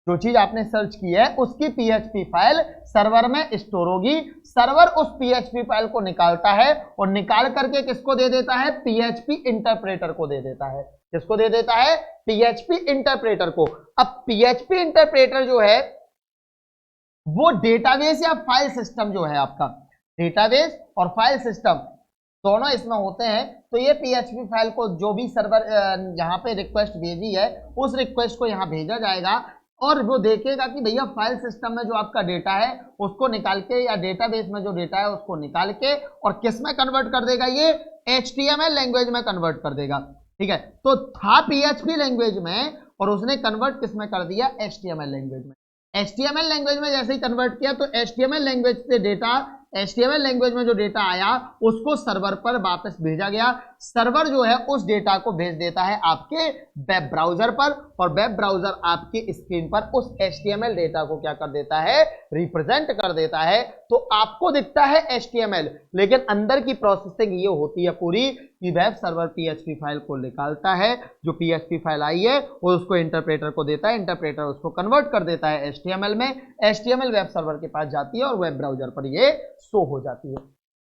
जो चीज आपने सर्च की है उसकी PHP फाइल सर्वर में स्टोर होगी। सर्वर उस PHP फाइल को निकालता है और निकाल करके किसको दे देता है? PHP इंटरप्रेटर को दे देता है। किसको दे देता है? PHP इंटरप्रेटर को। अब PHP इंटरप्रेटर जो है वो डेटाबेस या फाइल सिस्टम जो है आपका, डेटाबेस और फाइल सिस्टम दोनों इसमें होते हैं। तो ये PHP फाइल को जो भी सर्वर यहाँ पे रिक्वेस्ट भेजी है उस रिक्वेस्ट को यहाँ भेजा जाएगा और वो देखेगा कि भैया फाइल सिस्टम में जो आपका डेटा है उसको निकाल के, या डेटाबेस में जो डेटा है उसको निकाल के और किस में कन्वर्ट कर देगा? ये HTML लैंग्वेज में कन्वर्ट कर देगा, ठीक है। तो था PHP लैंग्वेज में और उसने कन्वर्ट किस में कर दिया? HTML लैंग्वेज में। HTML लैंग्वेज में जैसे ही कन्वर्ट किया तो HTML लैंग्वेज से डेटा, HTML लैंग्वेज में जो डेटा आया उसको सर्वर पर वापस भेजा गया। सर्वर जो है उस डेटा को भेज देता है आपके वेब ब्राउजर पर और वेब ब्राउजर आपकी स्क्रीन पर उस HTML डेटा को क्या कर देता है? रिप्रेजेंट कर देता है। तो आपको दिखता है HTML, लेकिन अंदर की प्रोसेसिंग ये होती है पूरी कि वेब सर्वर PHP फाइल को निकालता है, जो PHP फाइल आई है वो उसको इंटरप्रेटर को देता है, इंटरप्रेटर उसको कन्वर्ट कर देता है HTML में, HTML वेब सर्वर के पास जाती है और वेब ब्राउजर पर ये शो हो जाती है,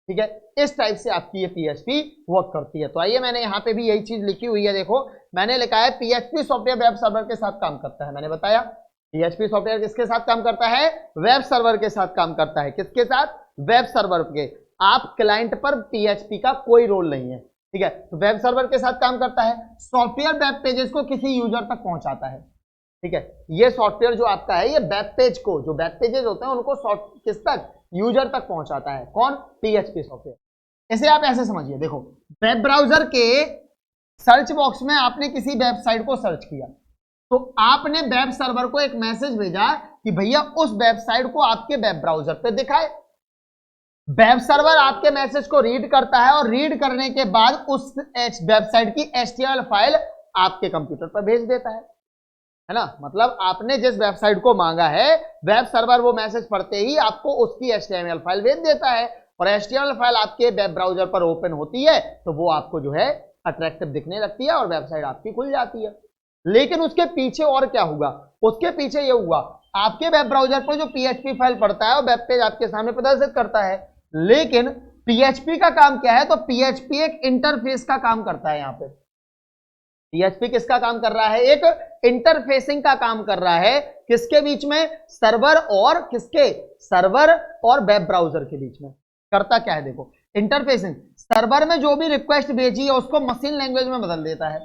ठीक है। इस टाइप से आपकी ये PHP वर्क करती है। तो आइए मैंने यहाँ पे भी यही चीज लिखी हुई है, देखो मैंने लिखा है PHP सॉफ्टवेयर वेब सर्वर के साथ काम करता है। मैंने बताया PHP सॉफ्टवेयर किसके साथ काम करता है? वेब सर्वर के साथ काम करता है। किसके साथ? वेब सर्वर के। आप क्लाइंट पर PHP का कोई रोल नहीं है, ठीक है। तो वेब सर्वर के साथ काम करता है, सॉफ्टवेयर वेब पेजेस को किसी यूजर तक पहुंचाता है, ठीक है। ये सॉफ्टवेयर जो आपका है ये वेब पेज को, जो वेब पेजेस होते हैं उनको किस तक? यूजर तक पहुंचाता है। कौन? PHP software. इसे आप ऐसे समझिए, देखो वेब ब्राउजर के सर्च बॉक्स में आपने किसी वेबसाइट को सर्च किया तो आपने वेब सर्वर को एक मैसेज भेजा कि भैया उस वेबसाइट को आपके वेब ब्राउजर पे दिखाए। वेब सर्वर आपके मैसेज को रीड करता है और रीड करने के बाद उस वेबसाइट की HTML फाइल आपके कंप्यूटर पर भेज देता है ना। मतलब आपने जिस वेबसाइट को मांगा है, वेब सर्वर वो मैसेज पढ़ते ही आपको उसकी HTML फाइल भेज देता है और HTML फाइल आपके वेब ब्राउजर पर ओपन होती है तो वो आपको जो है अट्रैक्टिव दिखने लगती है और वेबसाइट आपकी खुल जाती है। लेकिन उसके पीछे और क्या हुआ? उसके पीछे ये हुआ, आपके वेब ब्राउजर पर जो PHP फाइल पढ़ता है और वेब पेज आपके सामने प्रदर्शित करता है, लेकिन PHP का काम क्या है? तो PHP एक इंटरफेस का काम करता है। यहाँ पे पीएचपी किसका काम कर रहा है? एक इंटरफेसिंग का काम कर रहा है। किसके बीच में? सर्वर और किसके? सर्वर और वेब ब्राउजर के बीच में। करता क्या है देखो, इंटरफेसिंग। सर्वर में जो भी रिक्वेस्ट भेजी है उसको मशीन लैंग्वेज में बदल देता है।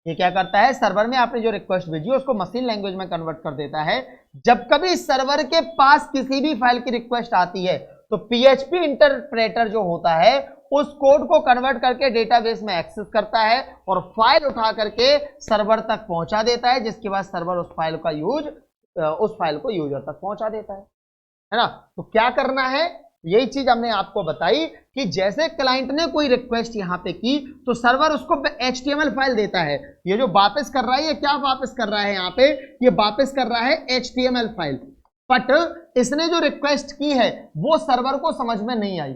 ये क्या करता है? सर्वर में आपने जो रिक्वेस्ट भेजी है उसको मशीन लैंग्वेज में कन्वर्ट कर देता है। जब कभी सर्वर के पास किसी भी फाइल की रिक्वेस्ट आती है तो पीएचपी इंटरप्रेटर जो होता है उस कोड को कन्वर्ट करके डेटाबेस में एक्सेस करता है और फाइल उठा करके सर्वर तक पहुंचा देता है, जिसके बाद सर्वर उस फाइल को यूजर तक पहुंचा देता है ना। तो क्या करना है, यही चीज हमने आपको बताई कि जैसे क्लाइंट ने कोई रिक्वेस्ट यहां पे की तो सर्वर उसको HTML फाइल देता है। ये जो वापस कर रहा है, ये क्या वापस कर रहा है? यहाँ पे ये वापस कर रहा है HTML फाइल। बट इसने जो रिक्वेस्ट की है वो सर्वर को समझ में नहीं आई,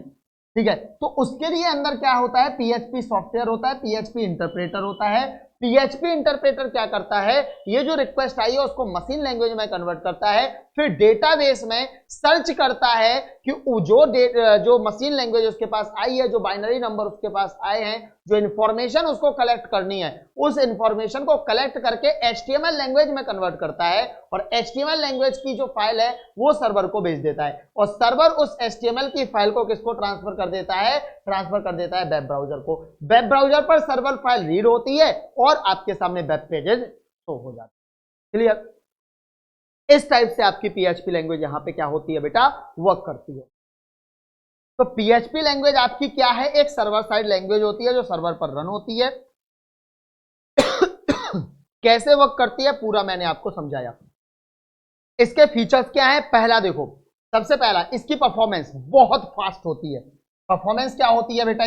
ठीक है। तो उसके लिए अंदर क्या होता है? पीएचपी सॉफ्टवेयर होता है, पीएचपी इंटरप्रेटर होता है। पीएचपी इंटरप्रेटर क्या करता है? ये जो रिक्वेस्ट आई है उसको मशीन लैंग्वेज में कन्वर्ट करता है, फिर डेटाबेस में सर्च करता है कि जो मशीन लैंग्वेज उसके पास आई है, जो बाइनरी नंबर उसके पास आए हैं, जो इंफॉर्मेशन उसको कलेक्ट करनी है, उस इंफॉर्मेशन को कलेक्ट करके HTML लैंग्वेज में कन्वर्ट करता है और HTML लैंग्वेज की जो फाइल है वो सर्वर को भेज देता है और सर्वर उस HTML की फाइल को किसको ट्रांसफर कर देता है? ट्रांसफर कर देता है वेब ब्राउजर को। वेब ब्राउजर पर सर्वर फाइल रीड होती है और आपके सामने वेब पेजेस शो हो जाते हैं। क्लियर? इस टाइप से आपकी पीएचपी लैंग्वेज यहां पे क्या होती है बेटा? वर्क करती है। तो पीएचपी लैंग्वेज आपकी क्या है? एक सर्वर साइड लैंग्वेज होती है जो सर्वर पर रन होती है। कैसे वर्क करती है पूरा मैंने आपको समझाया। इसके फीचर्स क्या है? पहला देखो, सबसे पहला इसकी परफॉर्मेंस बहुत फास्ट होती है। परफॉर्मेंस क्या होती है बेटा?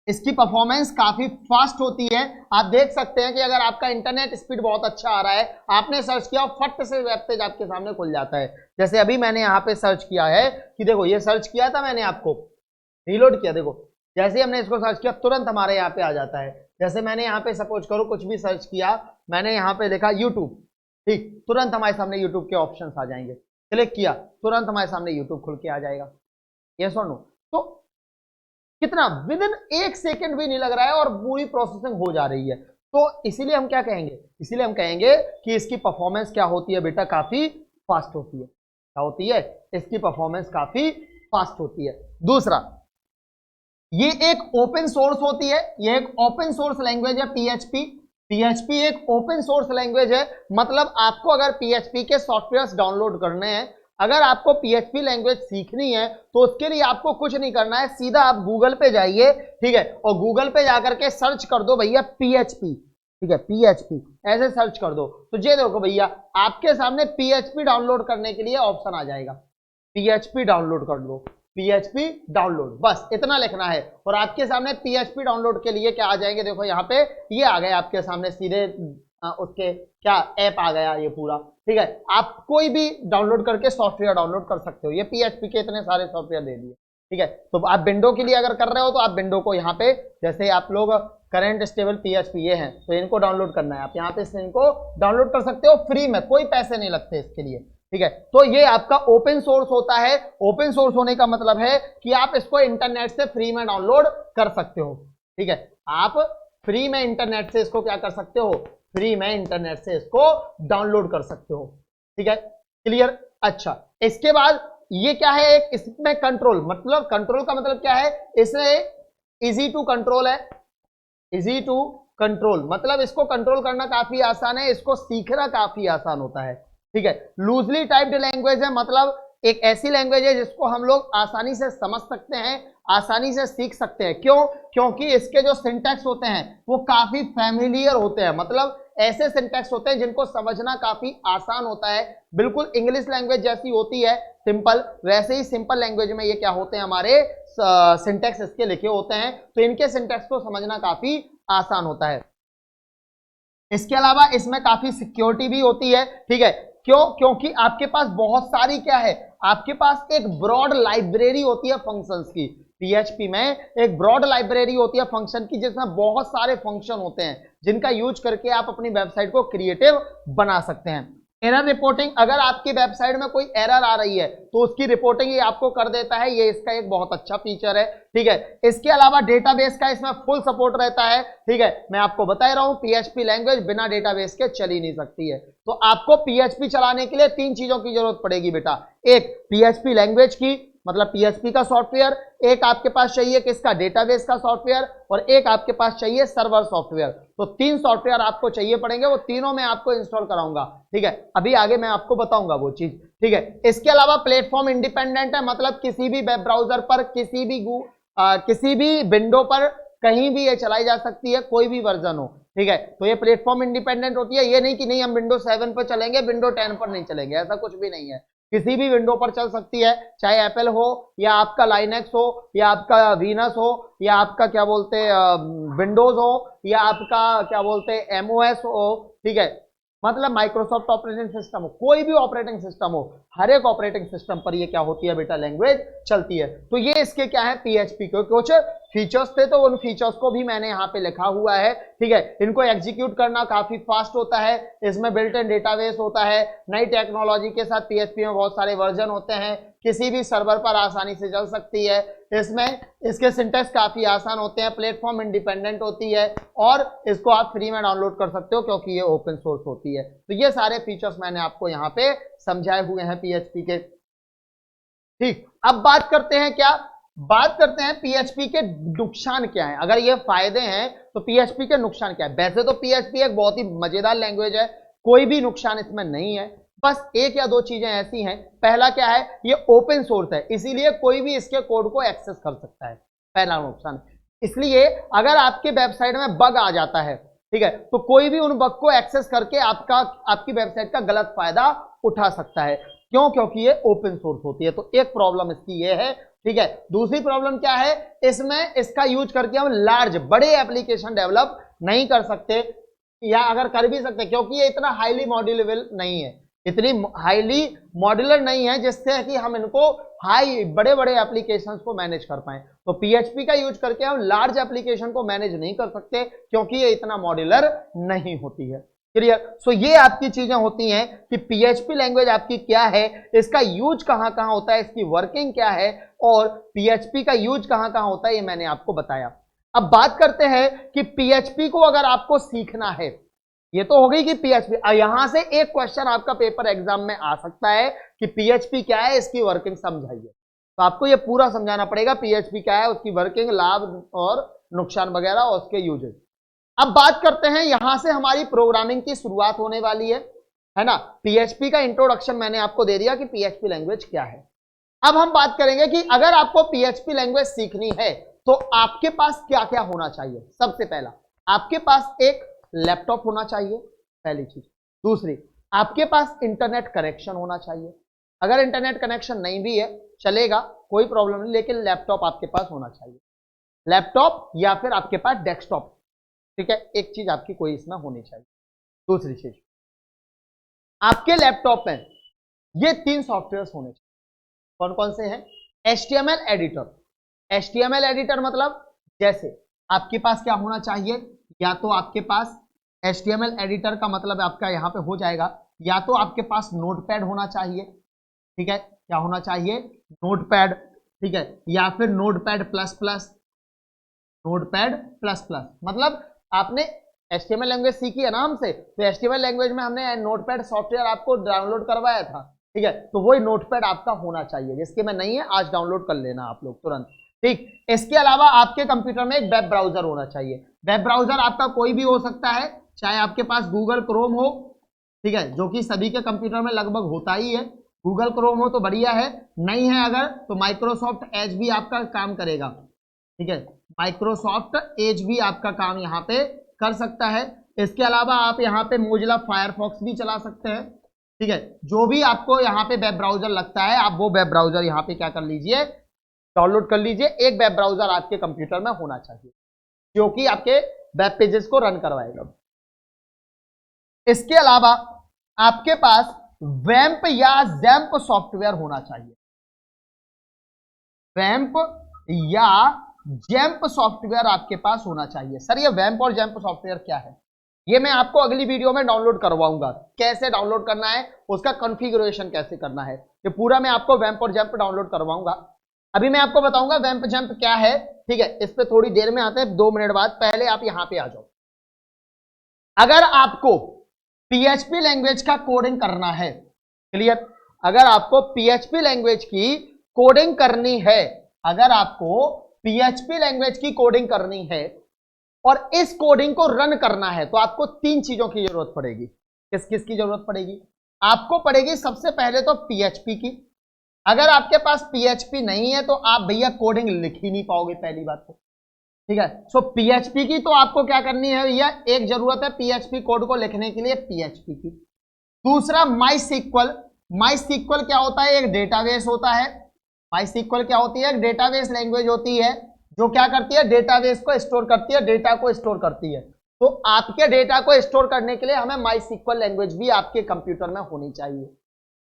इसकी परफॉर्मेंस काफी फास्ट होती है। आप देख सकते हैं कि अगर आपका इंटरनेट स्पीड बहुत अच्छा आ रहा है, आपने सर्च किया, फट से वेब पेज आपके सामने खुल जाता है। जैसे अभी मैंने यहाँ पे सर्च किया है कि देखो, ये सर्च किया था मैंने, आपको रीलोड किया, देखो जैसे ही हमने इसको सर्च किया तुरंत हमारे यहाँ पे आ जाता है। जैसे मैंने यहाँ पे सपोज करो कुछ भी सर्च किया, मैंने यहाँ पे लिखा यूट्यूब, ठीक, तुरंत हमारे सामने यूट्यूब के ऑप्शन आ जाएंगे। क्लिक किया, तुरंत हमारे सामने यूट्यूब खुल के आ जाएगा। यस और नो? तो कितना विद इन 1 सेकंड भी नहीं लग रहा है और पूरी प्रोसेसिंग हो जा रही है। तो इसीलिए हम क्या कहेंगे? इसीलिए हम कहेंगे कि इसकी परफॉर्मेंस क्या होती है बेटा? काफी फास्ट होती है। क्या होती है? इसकी परफॉर्मेंस काफी फास्ट होती है। दूसरा, ये एक ओपन सोर्स होती है, ये एक ओपन सोर्स लैंग्वेज है पीएचपी। पीएचपी एक ओपन सोर्स लैंग्वेज है, मतलब आपको अगर पीएचपी के सॉफ्टवेयर्स डाउनलोड करने हैं, अगर आपको पीएचपी लैंग्वेज सीखनी है तो उसके लिए आपको कुछ नहीं करना है, सीधा आप गूगल पे जाइए, ठीक है, और गूगल पे जाकर के सर्च कर दो भैया पीएचपी, ठीक है, पीएचपी ऐसे सर्च कर दो तो ये देखो भैया आपके सामने पीएचपी डाउनलोड करने के लिए ऑप्शन आ जाएगा, पीएचपी डाउनलोड कर लो, पीएचपी डाउनलोड, बस इतना लिखना है और आपके सामने पीएचपी डाउनलोड के लिए क्या आ जाएंगे? देखो यहाँ पे ये आ गए आपके सामने सीधे उसके क्या ऐप आ गया ये पूरा, ठीक है। आप कोई भी डाउनलोड करके सॉफ्टवेयर डाउनलोड कर सकते हो, ये पीएचपी के इतने सारे सॉफ्टवेयर दे दिए, ठीक है। तो आप विंडो के लिए अगर कर रहे हो तो आप विंडो को यहाँ पे, जैसे आप लोग करंट स्टेबल पीएचपी ये हैं तो इनको डाउनलोड करना है, आप यहाँ पे इनको डाउनलोड कर सकते हो फ्री में, कोई पैसे नहीं लगते इसके लिए, ठीक है। तो ये आपका ओपन सोर्स होता है। ओपन सोर्स होने का मतलब है कि आप इसको इंटरनेट से फ्री में डाउनलोड कर सकते हो, ठीक है। आप फ्री में इंटरनेट से इसको क्या कर सकते हो? फ्री में इंटरनेट से इसको डाउनलोड कर सकते हो, ठीक है, क्लियर। अच्छा, इसके बाद ये क्या है? एक इसमें कंट्रोल, मतलब कंट्रोल का मतलब क्या है? इसमें इजी टू कंट्रोल है, इजी टू कंट्रोल मतलब इसको कंट्रोल करना काफी आसान है, इसको सीखना काफी आसान होता है, ठीक है। लूजली टाइप्ड लैंग्वेज है, मतलब एक ऐसी लैंग्वेज है जिसको हम लोग आसानी से समझ सकते हैं, आसानी से सीख सकते हैं। क्यों? क्योंकि इसके जो सिंटैक्स होते हैं वो काफी फैमिलियर होते हैं, मतलब ऐसे सिंटैक्स होते हैं जिनको समझना काफी आसान होता है। बिल्कुल इंग्लिश लैंग्वेज जैसी होती है सिंपल, वैसे ही सिंपल लैंग्वेज में ये क्या होते हैं? हमारे सिंटैक्स इसके लिखे होते हैं, तो इनके सिंटैक्स को समझना काफी आसान होता है। इसके अलावा इसमें काफी सिक्योरिटी भी होती है, ठीक है। क्यों? क्योंकि आपके पास बहुत सारी क्या है? आपके पास एक ब्रॉड लाइब्रेरी होती है फंक्शंस की। पीएचपी में एक ब्रॉड लाइब्रेरी होती है फंक्शन की, जिसमें बहुत सारे फंक्शन होते हैं जिनका यूज करके आप अपनी वेबसाइट को क्रिएटिव बना सकते हैं। एरर रिपोर्टिंग, अगर आपकी वेबसाइट में कोई एरर आ रही है तो उसकी रिपोर्टिंग ये आपको कर देता है, ये इसका एक बहुत अच्छा फीचर है। ठीक है, इसके अलावा डेटाबेस का इसमें फुल सपोर्ट रहता है। ठीक है, मैं आपको बता रहा हूं पीएचपी लैंग्वेज बिना डेटाबेस के चल ही नहीं सकती है। तो आपको पीएचपी चलाने के लिए 3 चीजों की जरूरत पड़ेगी बेटा। एक, पीएचपी लैंग्वेज की मतलब पीएचपी का सॉफ्टवेयर, एक आपके पास चाहिए किसका, डेटाबेस का सॉफ्टवेयर, और एक आपके पास चाहिए सर्वर सॉफ्टवेयर। तो 3 सॉफ्टवेयर आपको चाहिए पड़ेंगे, वो तीनों मैं आपको इंस्टॉल कराऊंगा। ठीक है, अभी आगे मैं आपको बताऊंगा वो चीज। ठीक है, इसके अलावा प्लेटफॉर्म इंडिपेंडेंट है, मतलब किसी भी वेब ब्राउजर पर, किसी भी विंडो पर कहीं भी ये चलाई जा सकती है, कोई भी वर्जन हो। ठीक है, तो ये प्लेटफॉर्म इंडिपेंडेंट होती है। ये नहीं कि नहीं हम विंडो 7 पर चलेंगे, विंडो 10 पर नहीं चलेंगे, ऐसा कुछ भी नहीं है। किसी भी विंडो पर चल सकती है, चाहे एप्पल हो या आपका लाइनेक्स हो या आपका वीनस हो या आपका क्या बोलते हैं विंडोज हो या आपका क्या बोलते हैं एमओएस हो। ठीक है, मतलब माइक्रोसॉफ्ट ऑपरेटिंग सिस्टम हो, कोई भी ऑपरेटिंग सिस्टम हो, हर एक ऑपरेटिंग सिस्टम पर ये क्या होती है बेटा, लैंग्वेज चलती है। तो ये इसके क्या है, पीएचपी के कुछ फीचर्स थे, तो उन फीचर्स को भी मैंने यहाँ पे लिखा हुआ है। ठीक है, इनको एग्जीक्यूट करना काफी फास्ट होता है, इसमें बिल्ट इन डेटाबेस होता है, नई टेक्नोलॉजी के साथ पीएचपी में बहुत सारे वर्जन होते हैं, किसी भी सर्वर पर आसानी से चल सकती है। इसमें इसके सिंटैक्स काफी आसान होते हैं, प्लेटफॉर्म इंडिपेंडेंट होती है, और इसको आप फ्री में डाउनलोड कर सकते हो क्योंकि ये ओपन सोर्स होती है। तो ये सारे फीचर्स मैंने आपको यहाँ पे समझाए हुए हैं पीएचपी के। ठीक, अब बात करते हैं क्या, बात करते हैं पीएचपी के नुकसान क्या है। अगर ये फायदे हैं तो पीएचपी के नुकसान क्या है। वैसे तो पीएचपी एक बहुत ही मजेदार लैंग्वेज है, कोई भी नुकसान इसमें नहीं है, बस एक या दो चीजें ऐसी हैं। पहला क्या है, ये ओपन सोर्स है, इसीलिए कोई भी इसके कोड को एक्सेस कर सकता है, पहला नुकसान। इसलिए अगर आपके वेबसाइट में बग आ जाता है, ठीक है, तो कोई भी उन बग को एक्सेस करके आपकी वेबसाइट का गलत फायदा उठा सकता है। क्यों, क्योंकि ये ओपन सोर्स होती है। तो एक प्रॉब्लम इसकी ये है। ठीक है, दूसरी प्रॉब्लम क्या है, इसमें इसका यूज करके हम बड़े एप्लीकेशन डेवलप नहीं कर सकते, या अगर कर भी सकते क्योंकि ये इतना हाईली मॉड्यूलेबल नहीं है, इतनी हाईली मॉड्यूलर नहीं है जिससे कि हम इनको बड़े बड़े एप्लीकेशंस को मैनेज कर पाए। तो पीएचपी का यूज करके हम लार्ज एप्लीकेशन को मैनेज नहीं कर सकते क्योंकि ये इतना मॉड्यूलर नहीं होती है। क्लियर। सो ये आपकी चीजें होती हैं कि पीएचपी लैंग्वेज आपकी क्या है, इसका यूज कहां कहां होता है, इसकी वर्किंग क्या है, और पीएचपी का यूज कहां कहां होता है, ये मैंने आपको बताया। अब बात करते हैं कि पीएचपी को अगर आपको सीखना है, ये तो हो गई कि पीएचपी, यहां से एक क्वेश्चन आपका पेपर एग्जाम में आ सकता है कि पीएचपी क्या है, इसकी वर्किंग समझाइए। तो आपको ये पूरा समझाना पड़ेगा पीएचपी क्या है, उसकी वर्किंग, लाभ और नुकसान वगैरह और उसके यूजेस। अब बात करते हैं, यहां से हमारी प्रोग्रामिंग की शुरुआत होने वाली है ना। पीएचपी का इंट्रोडक्शन मैंने आपको दे दिया कि पीएचपी लैंग्वेज क्या है। अब हम बात करेंगे कि अगर आपको पीएचपी लैंग्वेज सीखनी है तो आपके पास क्या क्या होना चाहिए। सबसे पहला, आपके पास एक लैपटॉप होना चाहिए, पहली चीज। दूसरी, आपके पास इंटरनेट कनेक्शन होना चाहिए। अगर इंटरनेट कनेक्शन नहीं भी है चलेगा, कोई प्रॉब्लम नहीं, लेकिन लैपटॉप आपके पास होना चाहिए। लैपटॉप या फिर आपके पास डेस्कटॉप, ठीक है, एक चीज आपकी कोई इसमें होनी चाहिए। दूसरी चीज, आपके लैपटॉप में ये 3 सॉफ्टवेयर होने चाहिए। कौन कौन से हैं? HTML editor. HTML एडिटर मतलब जैसे आपके पास क्या होना चाहिए, या तो आपके पास HTML एडिटर का मतलब आपका यहां पे हो जाएगा, या तो आपके पास नोटपैड होना चाहिए, ठीक है, क्या होना चाहिए, नोटपैड, ठीक है, या फिर notepad plus plus. Notepad plus plus मतलब आपने HTML लैंग्वेज सीखी है ना हमसे, तो HTML लैंग्वेज में हमने नोटपैड सॉफ्टवेयर आपको डाउनलोड करवाया था, ठीक है, तो वही नोटपैड आपका होना चाहिए, जिसके में नहीं है आज डाउनलोड कर लेना आप लोग तुरंत। ठीक, इसके अलावा आपके कंप्यूटर में एक वेब ब्राउजर होना चाहिए। वेब ब्राउजर आपका कोई भी हो सकता है, चाहे आपके पास गूगल क्रोम हो, ठीक है, जो कि सभी के कंप्यूटर में लगभग होता ही है। गूगल क्रोम हो तो बढ़िया है, नहीं है अगर तो माइक्रोसॉफ्ट एज भी आपका काम करेगा, ठीक है, माइक्रोसॉफ्ट एज भी आपका काम यहाँ पे कर सकता है। इसके अलावा आप यहाँ पे मोजिला फायरफॉक्स भी चला सकते हैं, ठीक है, जो भी आपको यहाँ पे वेब ब्राउजर लगता है आप वो वेब ब्राउजर यहाँ पे क्या कर लीजिए, डाउनलोड कर लीजिए। एक वेब ब्राउजर आपके कंप्यूटर में होना चाहिए जो कि आपके वेब पेजेस को रन करवाएगा। इसके अलावा आपके पास वैम्प या जैम्प सॉफ्टवेयर होना चाहिए। वैम्प या जैम्प सॉफ्टवेयर आपके पास होना चाहिए। सर ये वैम्प और जैम्प सॉफ्टवेयर क्या है? ये मैं आपको अगली वीडियो में डाउनलोड करवाऊंगा, कैसे डाउनलोड करना है, उसका कॉन्फ़िगरेशन कैसे करना है, ये पूरा मैं आपको वैम्प और जंप डाउनलोड करवाऊंगा। अभी मैं आपको बताऊंगा वैम्प जंप क्या है, ठीक है, इस पे थोड़ी देर में आते हैं, 2 मिनट बाद। पहले आप यहां पे आ जाओ। अगर आपको पीएचपी लैंग्वेज का कोडिंग करना है, क्लियर, अगर आपको पीएचपी लैंग्वेज की कोडिंग करनी है, अगर आपको पीएचपी लैंग्वेज की कोडिंग करनी है और इस कोडिंग को रन करना है, तो आपको 3 चीजों की जरूरत पड़ेगी। किस किस की जरूरत पड़ेगी? आपको पड़ेगी सबसे पहले तो पीएचपी की। अगर आपके पास पीएचपी नहीं है तो आप भैया कोडिंग लिख ही नहीं पाओगे, पहली बात तो, ठीक है। सो पीएचपी की तो आपको क्या करनी है भैया, एक जरूरत है पीएचपी कोड को लिखने के लिए पीएचपी की। दूसरा माई सीक्वल। माई सीक्वल क्या होता है? एक डेटाबेस होता है। माई सीक्वल क्या होती है? एक डेटाबेस लैंग्वेज होती है जो क्या करती है, डेटाबेस को स्टोर करती है, डेटा को स्टोर करती है। तो आपके डेटा को स्टोर करने के लिए हमें माई सीक्वल लैंग्वेज भी आपके कंप्यूटर में होनी चाहिए।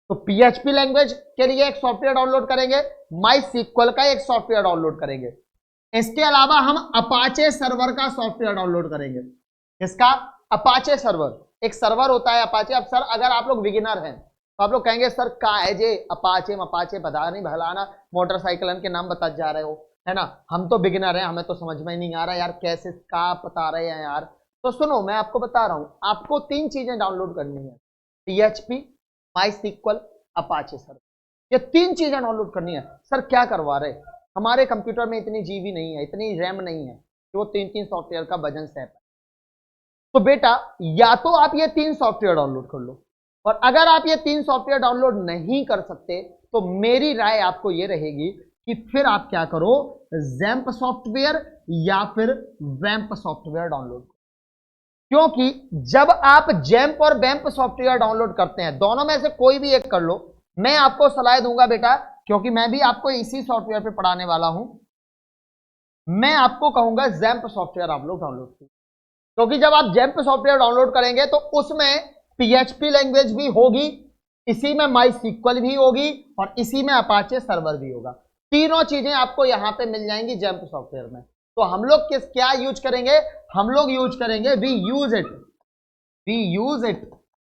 तो पीएचपी लैंग्वेज के लिए एक सॉफ्टवेयर डाउनलोड करेंगे, माई सीक्वल का एक सॉफ्टवेयर डाउनलोड करेंगे। इसके अलावा हम अपाचे सर्वर का सॉफ्टवेयर डाउनलोड करेंगे। इसका अपाचे सर्वर, एक सर्वर होता है अपाचे। अब सर अगर आप लोग बिगिनर हैं तो आप लोग कहेंगे सर का है जे अपाचे मपाचे बता नहीं भलाना मोटरसाइकिलन के नाम बता जा रहे हो, है ना, हम तो बिगिनर हैं, हमें तो समझ में नहीं आ रहा यार कैसे का बता रहे हैं यार। तो सुनो मैं आपको बता रहा हूं, आपको 3 चीजें डाउनलोड करनी है, पीएचपी, माई सीक्वल, अपाचे सर्वर, ये 3 चीजें डाउनलोड करनी है। सर क्या करवा रहे, हमारे कंप्यूटर में इतनी जीबी नहीं है, इतनी रैम नहीं है कि वो 3 सॉफ्टवेयर का वजन सह पाए। तो बेटा या तो आप ये 3 सॉफ्टवेयर डाउनलोड कर लो, और अगर आप ये 3 सॉफ्टवेयर डाउनलोड नहीं कर सकते तो मेरी राय आपको ये रहेगी कि फिर आप क्या करो, जैम्प सॉफ्टवेयर या फिर वैम्प सॉफ्टवेयर डाउनलोड करो। क्योंकि जब आप जैम्प और वैम्प सॉफ्टवेयर डाउनलोड करते हैं, दोनों में से कोई भी एक कर लो, मैं आपको सलाह दूंगा बेटा, क्योंकि मैं भी आपको इसी सॉफ्टवेयर पे पढ़ाने वाला हूं, मैं आपको कहूंगा जैम्प सॉफ्टवेयर आप लोग डाउनलोड कीजिए। क्योंकि जब आप जैम्प सॉफ्टवेयर डाउनलोड करेंगे तो उसमें पीएचपी लैंग्वेज भी होगी, इसी में माई सीक्वल भी होगी और इसी में अपाचे सर्वर भी होगा। तीनों चीजें आपको यहां पे मिल जाएंगी जैम्प सॉफ्टवेयर में। तो हम लोग किस क्या यूज करेंगे, हम लोग यूज करेंगे वी यूज इट,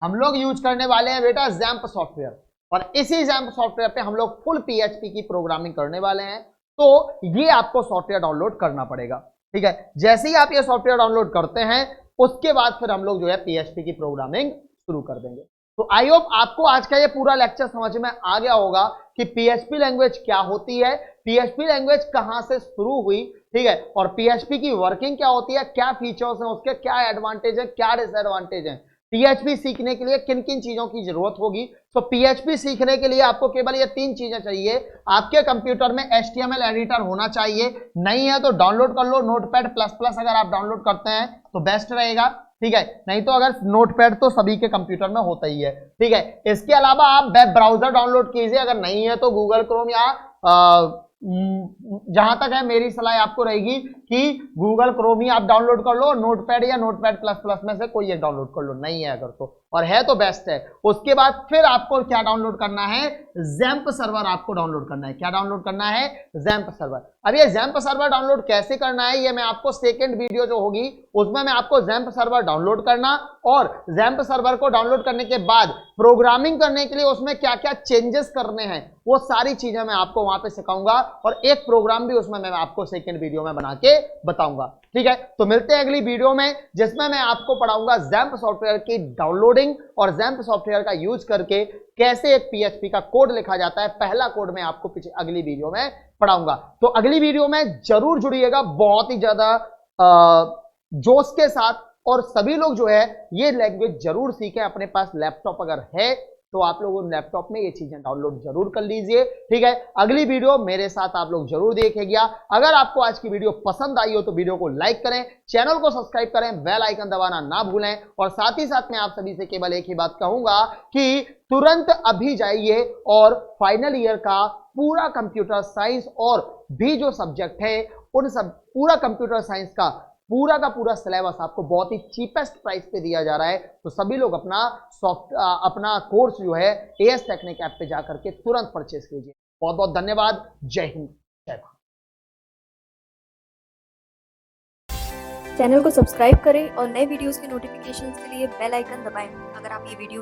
हम लोग यूज करने वाले हैं बेटा जैम्प सॉफ्टवेयर, और इसी जैम्प सॉफ्टवेयर पे हम लोग फुल पीएचपी की प्रोग्रामिंग करने वाले हैं। तो ये आपको सॉफ्टवेयर डाउनलोड करना पड़ेगा, ठीक है। जैसे ही आप ये सॉफ्टवेयर डाउनलोड करते हैं उसके बाद फिर हम लोग जो है पीएचपी की प्रोग्रामिंग शुरू कर देंगे। तो आई होप आपको आज का ये पूरा लेक्चर समझ में आ गया होगा कि पीएचपी लैंग्वेज क्या होती है, पीएचपी लैंग्वेज कहां से शुरू हुई, ठीक है, और पीएचपी की वर्किंग क्या होती है, क्या फीचर्स हैं उसके, क्या एडवांटेज है, क्या डिसएडवांटेज है, पीएचपी सीखने के लिए किन किन चीजों की जरूरत होगी। तो पीएचपी सीखने के लिए आपको केवल ये 3 चीजें चाहिए। आपके कंप्यूटर में एचटीएमएल एडिटर होना चाहिए, नहीं है तो डाउनलोड कर लो नोटपैड प्लस प्लस, अगर आप डाउनलोड करते हैं तो बेस्ट रहेगा, ठीक है, नहीं तो अगर नोटपैड तो सभी के कंप्यूटर में होता ही है, ठीक है। इसके अलावा आप वेब ब्राउजर डाउनलोड कीजिए, अगर नहीं है तो गूगल क्रोम या जहां तक है मेरी सलाह आपको रहेगी कि गूगल क्रोम ही आप डाउनलोड कर लो, नोटपैड या नोटपैड प्लस प्लस में से कोई एक डाउनलोड कर लो, नहीं है अगर तो, और है तो बेस्ट है। उसके बाद फिर आपको क्या डाउनलोड करना है, जैम्प सर्वर आपको डाउनलोड करना है। क्या डाउनलोड करना है, जैम्प सर्वर। अब ये जैम्प सर्वर डाउनलोड कैसे करना है, ये मैं आपको सेकंड वीडियो जो होगी उसमें मैं आपको जैम्प सर्वर डाउनलोड करना और जैम्प सर्वर को डाउनलोड करने के बाद प्रोग्रामिंग करने के लिए उसमें क्या क्या चेंजेस करने हैं वो सारी चीजें मैं आपको वहां पे सिखाऊंगा, और एक प्रोग्राम भी उसमें मैं आपको सेकंड वीडियो में बना के बताऊंगा, ठीक है। तो मिलते हैं अगली वीडियो में जिसमें मैं आपको पढ़ाऊंगा जैम्प सॉफ्टवेयर की डाउनलोडिंग और जैम्प सॉफ्टवेयर का यूज करके कैसे एक पीएचपी का कोड लिखा जाता है। पहला कोड मैं आपको अगली वीडियो में पढ़ाऊंगा। तो अगली वीडियो में जरूर जुड़िएगा, बहुत ही ज्यादा जोश के साथ, और सभी लोग जो है ये लैंग्वेज जरूर सीखें। अपने पास लैपटॉप अगर है तो आप लोग उन लैपटॉप में ये चीजें डाउनलोड जरूर कर लीजिए, ठीक है। अगली वीडियो मेरे साथ आप लोग जरूर देखेंगे। अगर आपको आज की वीडियो पसंद आई हो तो वीडियो को लाइक करें, चैनल को सब्सक्राइब करें, बेल आइकन दबाना ना भूलें, और साथ ही साथ मैं आप सभी से केवल एक ही बात कहूंगा कि तुरंत अभी जाइए और फाइनल ईयर का पूरा कंप्यूटर साइंस और भी जो सब्जेक्ट है उन सब पूरा कंप्यूटर साइंस का पूरा सिलेबस आपको बहुत ही चीपेस्ट प्राइस पे दिया जा रहा है। तो सभी लोग अपना कोर्स जो है एएस टेक्निक ऐप पे जाकर के तुरंत परचेस कीजिए। बहुत बहुत धन्यवाद। जय हिंद, जय भारत। चैनल को सब्सक्राइब करें और नए वीडियोस के नोटिफिकेशंस के लिए बेल आइकन दबाएं। अगर आप ये वीडियो